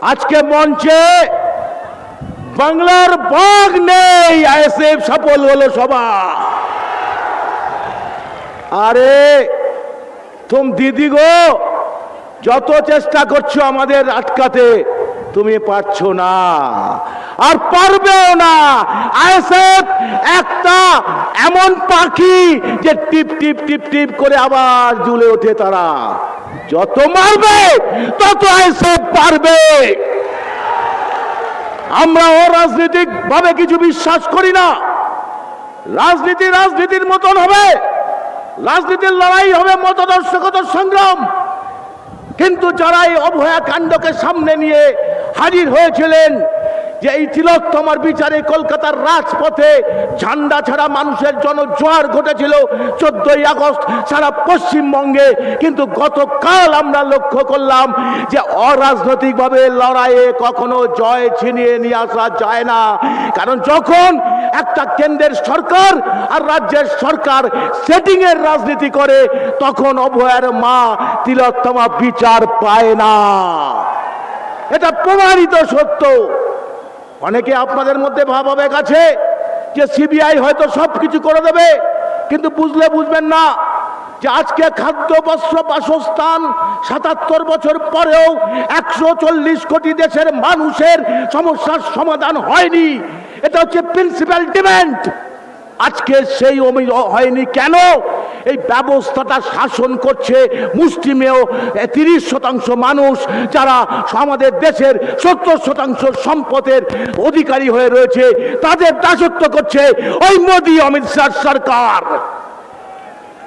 আজকে মঞ্চে বাংলার বাঘ নেই, আইএসএফ সফল হলো সভা। আরে তুমি দিদি গো, যত চেষ্টা করছো আমাদের আটকাতে, তুমি পারছো না আর পারবেও না। আইএসএফ একটা এমন পাখি যে টিপ টিপ টিপ টিপ করে আবার জ্বলে ওঠে। তারা যত মারবে তত আইএসএফ পারবে। আমরা অরাজনৈতিক ভাবে কিছু বিশ্বাস করি না। রাজনীতি রাজনীতির মতন হবে, রাজনীতির লড়াই হবে মতাদর্শগত সংগ্রাম। কিন্তু যারা এই অভয়া কাণ্ডকে সামনে নিয়ে হাজির হয়েছিলেন যে এই তিলোত্তমার বিচারে কলকাতার রাজপথে ঝান্ডা ছাড়া মানুষের জনজোয়ার ঘটেছিল 14ই আগস্ট সারা পশ্চিমবঙ্গে, কিন্তু গতকাল আমরা লক্ষ্য করলাম যে অরাজনৈতিকভাবে লড়াইয়ে কখনো জয় ছিনিয়ে নিয়ে আসা যায় না। কারণ যখন একটা কেন্দ্রের সরকার আর রাজ্যের সরকার সেটিং এর রাজনীতি করে, তখন অভয়ার মা তিলোত্তমা বিচার পায় না। এটা প্রমাণিত সত্য। অনেকে আপনাদের মধ্যে ভাবাবেগ আছে যে সিবিআই হয়তো সবকিছু করে দেবে, কিন্তু বুঝলে বুঝবেন না যে আজকে খাদ্য, বস্ত্র, বাসস্থান 77 বছর পরেও 140 কোটি দেশের মানুষের সমস্যার সমাধান হয়নি। এটা হচ্ছে প্রিন্সিপাল ডিমান্ড। আজকে সেই হয়নি কেন? এই ব্যবস্থাটা শাসন করছে মুষ্টিমেয় 30% মানুষ, যারা আমাদের দেশের 70% সম্পদের অধিকারী হয়ে রয়েছে। তাদের দাসত্ব করছে ওই মোদি অমিত শাহ সরকার।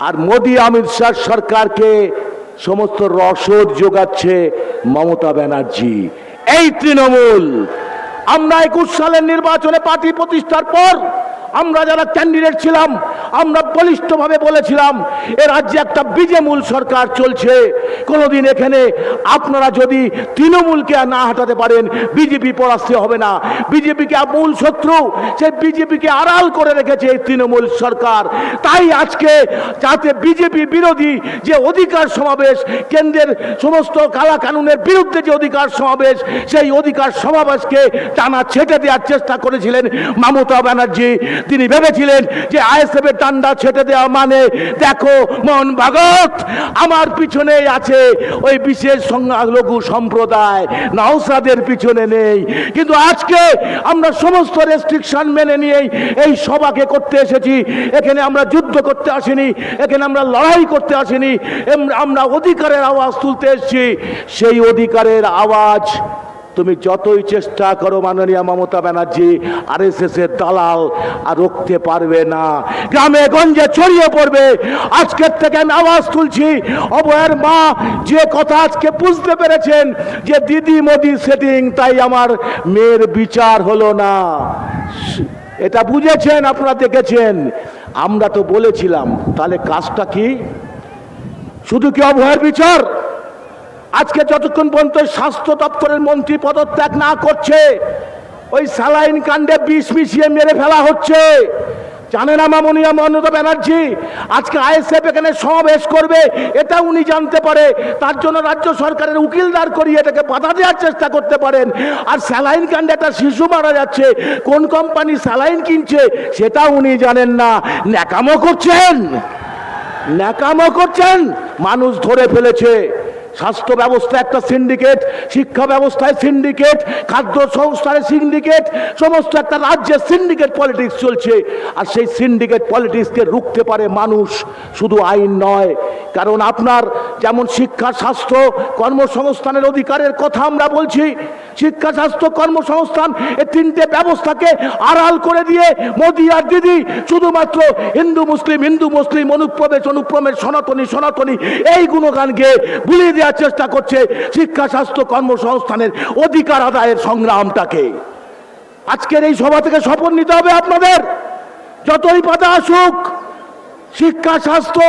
আর মোদি অমিত শাহ সরকারকে সমস্ত রসদ যোগাচ্ছে মমতা ব্যানার্জি, এই তৃণমূল। আমরা 21 সালের নির্বাচনে পার্টি প্রতিষ্ঠার পর আমরা যারা ক্যান্ডিডেট ছিলাম, আমরা বলিষ্ঠভাবে বলেছিলাম এ রাজ্যে একটা বিজেমূল সরকার চলছে। কোনোদিন এখানে আপনারা যদি তৃণমূলকে না হাঁটাতে পারেন, বিজেপি পরাস্ত হবে না। বিজেপিকে মূল শত্রু, সেই বিজেপিকে আড়াল করে রেখেছে এই তৃণমূল সরকার। তাই আজকে যাতে বিজেপি বিরোধী যে অধিকার সমাবেশ, কেন্দ্রের সমস্ত কালা কানুনের বিরুদ্ধে যে অধিকার সমাবেশ, সেই অধিকার সমাবেশকে টানা ছেটে দেওয়ার চেষ্টা করেছিলেন মমতা ব্যানার্জি। তিনি ভেবেছিলেন যে আইএসএফ এর ডান্ডা ছেটে দেওয়া মানে, দেখো মোহন ভাগবত আমার পিছনে আছে, ওই বিশেষ সংখ্যালঘু সম্প্রদায় নওশাদের পিছনে নেই। কিন্তু আজকে আমরা সমস্ত রেস্ট্রিকশন মেনে নিয়ে এই সভাকে করতে এসেছি। এখানে আমরা যুদ্ধ করতে আসিনি, এখানে আমরা লড়াই করতে আসিনি, আমরা অধিকারের আওয়াজ তুলতে এসেছি। সেই অধিকারের আওয়াজ তুমি যতই চেষ্টা করো মাননীয় মমতা ব্যানার্জি, আরএসএস এর দালাল আর রুখতে পারবে না। গ্রামে গঞ্জে ছড়িয়ে পড়বে। আজকের থেকে আমি আওয়াজ তুলছি, অভয়ের মা যে কথা আজকে বুঝতে পেরেছেন যে দিদি মোদি সেটিং, তাই আমার মেয়ের বিচার হলো না, এটা বুঝেছেন, আপনারা দেখেছেন। আমরা তো বলেছিলাম, তাহলে কাজটা কি? শুধু কি অভয়ের বিচার? আজকে যতক্ষণ পর্যন্ত স্বাস্থ্য দপ্তরের মন্ত্রী পদত্যাগ না করছে, ওই স্যালাইন কাণ্ডে বিষ মিশিয়ে মেরে ফেলা হচ্ছে। জানেন মাননীয় মমতা ব্যানার্জি আজকে আইএসএফ এখানে সমাবেশ করবে, এটা উনি জানতে পারে। তার জন্য রাজ্য সরকারের উকিল দাঁড় করিয়ে এটাকে বাধা দেওয়ার চেষ্টা করতে পারেন। আর স্যালাইন কাণ্ডে একটা শিশু মারা যাচ্ছে, কোন কোম্পানি স্যালাইন কিনছে সেটা উনি জানেন না। ন্যাকামো করছেন, ন্যাকামো করছেন। মানুষ ধরে ফেলেছে। স্বাস্থ্য ব্যবস্থা একটা সিন্ডিকেট, শিক্ষা ব্যবস্থায় সিন্ডিকেট, খাদ্য সংস্থায় সিন্ডিকেট, সমস্ত একটা রাজ্যের সিন্ডিকেট পলিটিক্স চলছে। আর সেই সিন্ডিকেট পলিটিক্সকে রুখতে পারে মানুষ, শুধু আইন নয়। কারণ আপনার যেমন শিক্ষা, স্বাস্থ্য, কর্মসংস্থানের অধিকারের কথা আমরা বলছি, শিক্ষা, স্বাস্থ্য, কর্মসংস্থান এই তিনটে ব্যবস্থাকে আড়াল করে দিয়ে মোদি আর দিদি শুধুমাত্র হিন্দু মুসলিম, হিন্দু মুসলিম, অনুপ্রবেশ অনুপ্রবেশ, সনাতনী সনাতনী এই গুণগানকে ভুলিয়ে দেওয়ার চেষ্টা করছে শিক্ষা, স্বাস্থ্য, কর্মসংস্থানের অধিকার আদায়ের সংগ্রামটাকে। আজকের এই সভা থেকে শপথ নিতে হবে আপনাদের, যতই বাধা আসুক শিক্ষা, স্বাস্থ্য,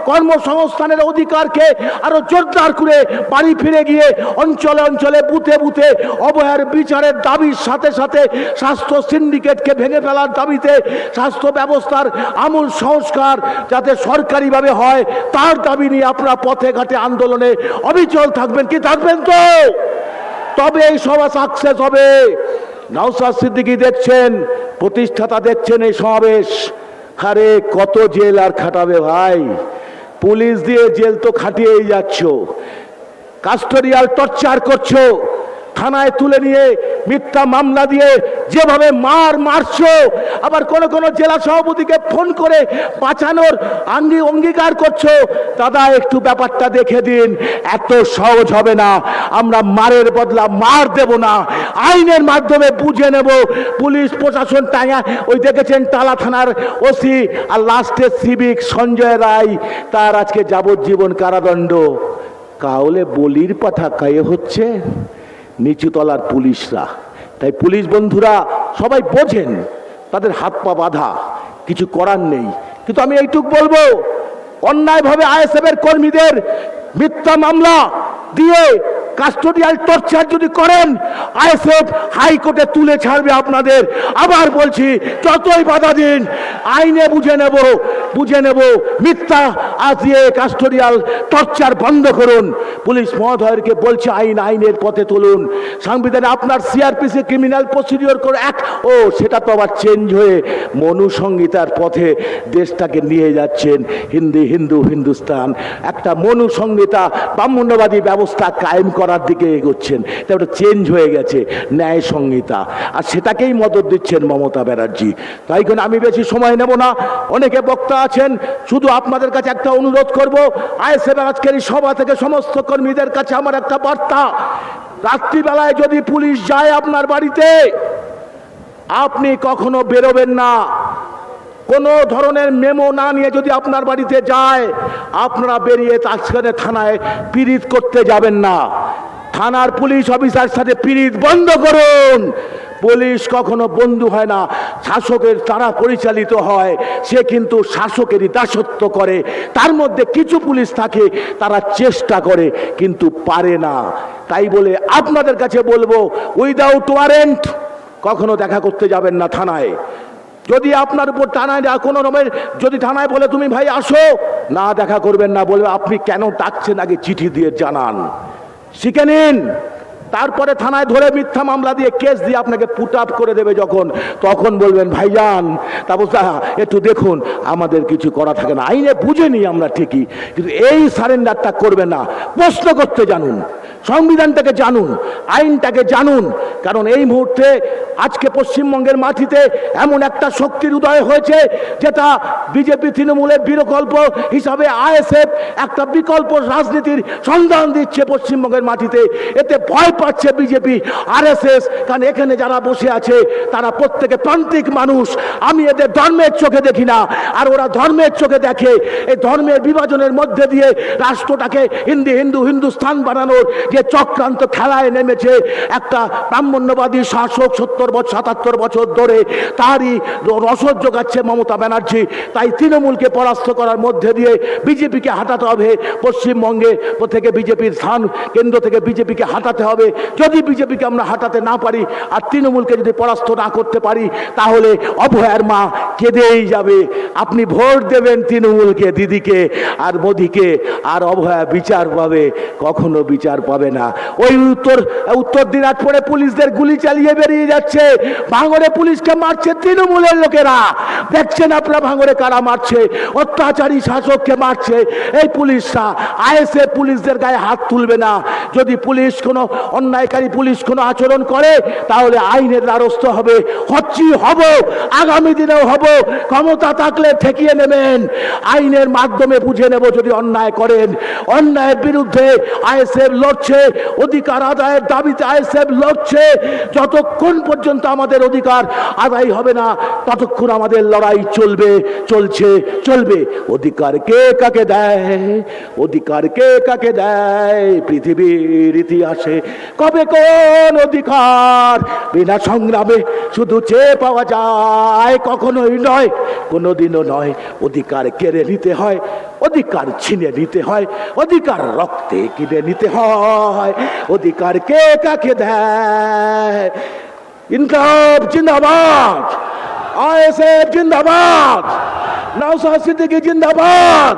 কর্মসংস্থানের অধিকারকে আরো জোরদার করে বাড়ি ফিরে গিয়ে অঞ্চলে অঞ্চলে, বুথে বুথে অভয়ার বিচারের দাবির সাথে সাথে স্বাস্থ্য সিন্ডিকেটকে ভেঙে ফেলার দাবিতে স্বাস্থ্য ব্যবস্থার আমূল সংস্কার যাতে সরকারিভাবে হয় তার দাবি নিয়ে আপনারা পথে ঘাটে আন্দোলনে অবিচল থাকবেন। কি থাকবেন তো? তবে এই সভা সাকসেস হবে। নওশাদ সিদ্দিকী দেখছেন, প্রতিষ্ঠাতা দেখছেন এই সমাবেশ। আরে কত জেল আর খাটাবে ভাই, পুলিশ দিয়ে জেল তো খাটিয়েই যাচ্ছ, কাস্টোডিয়াল টর্চার করছো, থানায় তুলে নিয়ে মিথ্যা মামলা দিয়ে যেভাবে মারছো, আবার কোন জেলা সভাপতিকে ফোন করে বাঁচানোর অঙ্গীকার করছো। দাদা একটু ব্যাপারটা দেখে দিন, এত সহজ হবে না। আমরা মারের বদলা মার দেব না, আইনের মাধ্যমে বুঝে নেব। পুলিশ প্রশাসন টাঙা, ওই দেখেছেন টালা থানার ওসি আর লাস্টে সিভিক সঞ্জয় রায়, তার আজকে যাবজ্জীবন কারাদণ্ড। কাউলে বলির পাঠা কায়ে হচ্ছে নিচুতলার পুলিশরা। তাই পুলিশ বন্ধুরা সবাই বোঝেন, তাদের হাত পা বাঁধা, কিছু করার নেই। কিন্তু আমি এইটুক বলবো, অন্যায়ভাবে আইএসএফ এর কর্মীদের মিথ্যা মামলা দিয়ে কাস্টোডিয়াল টর্চার যদি করেন, আইএসএফ হাইকোর্টে তুলে ছাড়বে আপনাদের। আবার বলছি, যতই বাধা দিন, আইনে বুঝে নেব। মিথ্যা দিয়ে কাস্টোডিয়াল টর্চার বন্ধ করুন। পুলিশ মহোদয়কে বলছে, আইনের পথে তুলুন। সংবিধানে আপনার সিআরপিসি ক্রিমিনাল প্রসিডিওর করে সেটা তো আবার চেঞ্জ হয়ে মনু সংহিতার পথে দেশটাকে নিয়ে যাচ্ছেন। হিন্দুস্তান একটা মনু সংহিতা ব্রাহ্মণ্যবাদী ব্যবস্থা কায়েম করার দিকে এগোচ্ছেন। ওটা চেঞ্জ হয়ে গেছে ন্যায় সংহিতা, আর সেটাকেই মদত দিচ্ছেন মমতা ব্যানার্জি। তাই জন্য আমি বেশি সময় নেব না, অনেকে বক্তা আছেন। শুধু আপনাদের কাছে একটা অনুরোধ করব, আইএসএফ আজকের এই সভা থেকে সমস্ত কর্মীদের কাছে আমার একটা বার্তা। রাত্রিবেলায় যদি পুলিশ যায় আপনার বাড়িতে, আপনি কখনো বেরোবেন না। কোনো ধরনের মেমো না নিয়ে যদি আপনার বাড়িতে যায়, আপনারা বেরিয়ে তাৎক্ষণিক থানায় পিরিত করতে যাবেন না। থানার পুলিশ অফিসার সাথে পিরিত বন্ধ করুন। পুলিশ কখনো বন্ধু হয় না, শাসকের দ্বারা পরিচালিত হয়। সে কিন্তু শাসকেরই দাসত্ব করে। তার মধ্যে কিছু পুলিশ থাকে, তারা চেষ্টা করে কিন্তু পারে না। তাই বলে আপনাদের কাছে বলবো, উইদাউট ওয়ারেন্ট কখনো দেখা করতে যাবেন না থানায়। যদি আপনার উপর থানায় কোনো রকমের যদি থানায় বলে তুমি ভাই আসো, না দেখা করবেন না, বলবে আপনি কেন ডাকছেন আগে চিঠি দিয়ে জানান, শিখে নিন। তারপরে থানায় ধরে মিথ্যা মামলা দিয়ে কেস দিয়ে আপনাকে পুট আপ করে দেবে যখন, তখন বলবেন ভাইজান তারপর একটু দেখুন, আমাদের কিছু করা থাকে না। আইনে বুঝে নিই আমরা ঠিকই, কিন্তু এই সারেন্ডারটা করবে না। প্রশ্ন করতে জানুন, সংবিধানটাকে জানুন, আইনটাকে জানুন। কারণ এই মুহূর্তে আজকে পশ্চিমবঙ্গের মাটিতে এমন একটা শক্তির উদয় হয়েছে, যেটা বিজেপি তৃণমূলের বিকল্প হিসাবে আইএসএফ একটা বিকল্প রাজনীতির সন্ধান দিচ্ছে পশ্চিমবঙ্গের মাটিতে। এতে ভয় পাচ্ছে বিজেপি, আরএসএস। কারণ এখানে যারা বসে আছে তারা প্রত্যেকে প্রান্তিক মানুষ। আমি এদের ধর্মের চোখে দেখি না, আর ওরা ধর্মের চোখে দেখে। এই ধর্মের বিভাজনের মধ্যে দিয়ে রাষ্ট্রটাকে হিন্দুস্তান বানানোর যে চক্রান্ত খেলায় নেমেছে একটা ব্রাহ্মণ্যবাদী শাসক 77 বছর ধরে, তারই রসদ যোগাচ্ছে মমতা ব্যানার্জি। তাই তৃণমূলকে পরাস্ত করার মধ্যে দিয়ে বিজেপিকে হাঁটাতে হবে। পশ্চিমবঙ্গে থেকে বিজেপির স্থান কেন্দ্র থেকে বিজেপিকে হাঁটাতে হবে। যদি বিজেপিকে আমরা হাঁটাতে না পারি আর তৃণমূলকে যদি পরাস্ত না করতে পারি, তাহলে অভয়ার মা কেঁদেই যাবে। আপনি ভোট দেবেন তৃণমূলকে, দিদিকে আর মোদিকে, আর অভয়া বিচার পাবে, কখনো বিচার পাবে না। ওই উত্তর দিনাজপুরে পুলিশদের গুলি চালিয়ে বেরিয়ে যাচ্ছে, ভাঙড়ে পুলিশকে মারছে তৃণমূলের লোকেরা। দেখছেন আপনারা ভাঙড়ে কারা মারছে, অত্যাচারী শাসককে মারছে এই পুলিশরা। আইএসএফ পুলিশদের গায়ে হাত তুলবে না। যদি পুলিশ কোনো অন্যায়কারী পুলিশ কোনো আচরণ করে, তাহলে আইনের দ্বারস্থ হবে, হব, আগামী দিনেও হব। ক্ষমতা থাকলে ঠেকিয়ে নেবেন, আইনের মাধ্যমে বুঝে নেব। যদি অন্যায় করেন, অন্যায়ের বিরুদ্ধে আইএসএফ লড়ছে, অধিকার আদায়ের দাবিতে আইএসএফ লড়ছে। যতক্ষণ পর্যন্ত আমাদের অধিকার আদায় হবে না, ততক্ষণ আমাদের লড়াই চলবে। অধিকার কে কাকে দেয়, অধিকার কে কাকে দেয়, পৃথিবীর ইতিহাসে কবে কোন অধিকার বিনা সংগ্রামে শুধু চেয়ে পাওয়া যায়? কখনোই নয়, কোনোদিনও নয়। অধিকার কেড়ে নিতে হয়, অধিকার ছিনে নিতে হয়, অধিকার রক্তে কিনে নিতে হয়। অধিকার কে কাকে দেয়? ইনকলাব জিন্দাবাদ, আইএসএফ জিন্দাবাদ, নওশাদ সিদ্দিকী জিন্দাবাদ।